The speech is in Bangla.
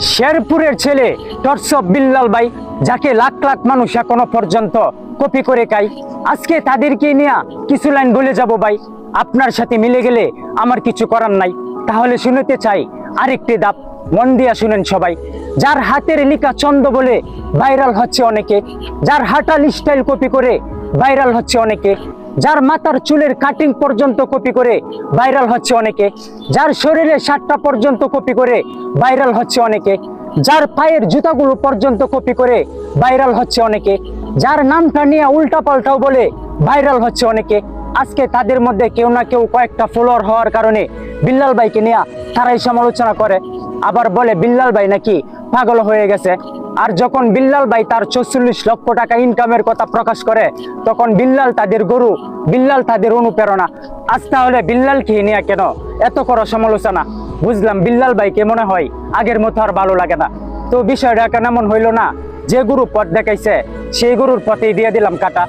শেরপুরের ছেলে টর্চপ বিল্লাল ভাই, যাকে লাখ লাখ মানুষ এখনো পর্যন্ত কপি করে খায়। আজকে তাদেরকে নিয়ে কিছু লাইন বলে যাব ভাই। আপনার সাথে মিলে গেলে আমার কিছু করার নাই। তাহলে শুনতে চাই আরেকটি ধাপ, মন দিয়া শুনেন সবাই। যার হাতের লিখা ছন্দ বলে ভাইরাল হচ্ছে অনেকে, যার হাঁটাল স্টাইল কপি করে ভাইরাল হচ্ছে অনেকে, যার মাথার চুলের কাটিং পর্যন্ত কপি করে ভাইরাল হচ্ছে অনেকে, যার শরীরে শার্টটা পর্যন্ত কপি করে ভাইরাল হচ্ছে অনেকে, যার পায়ের জুতাগুলো পর্যন্ত কপি করে ভাইরাল হচ্ছে অনেকে, যার নামটা নিয়ে উল্টা পাল্টাও বলে ভাইরাল হচ্ছে অনেকে। আজকে তাদের মধ্যে কেউ না কেউ কয়েকটা ফলোয়ার হওয়ার কারণে বিল্লাল ভাইকে নিয়ে তারাই সমালোচনা করে, আবার বলে বিল্লাল ভাই নাকি পাগল হয়ে গেছে। আর যখন বিল্লাল ভাই তার 44 লক্ষ টাকা ইনকামের কথা প্রকাশ করে, তখন বিল্লাল তাদের গরু, বিল্লাল তাদের অনুপ্রেরণা। আজ তাহলে বিল্লালকে নিয়ে কেন এত করো সমালোচনা? বুঝলাম বিল্লাল ভাইকে মনে হয় আগের মতো আর ভালো লাগে না। তো বিষয়টা কেন এমন হইল না, যে গরু পথ দেখাইছে সেই গরুর পথেই দিয়ে দিলাম কাটা।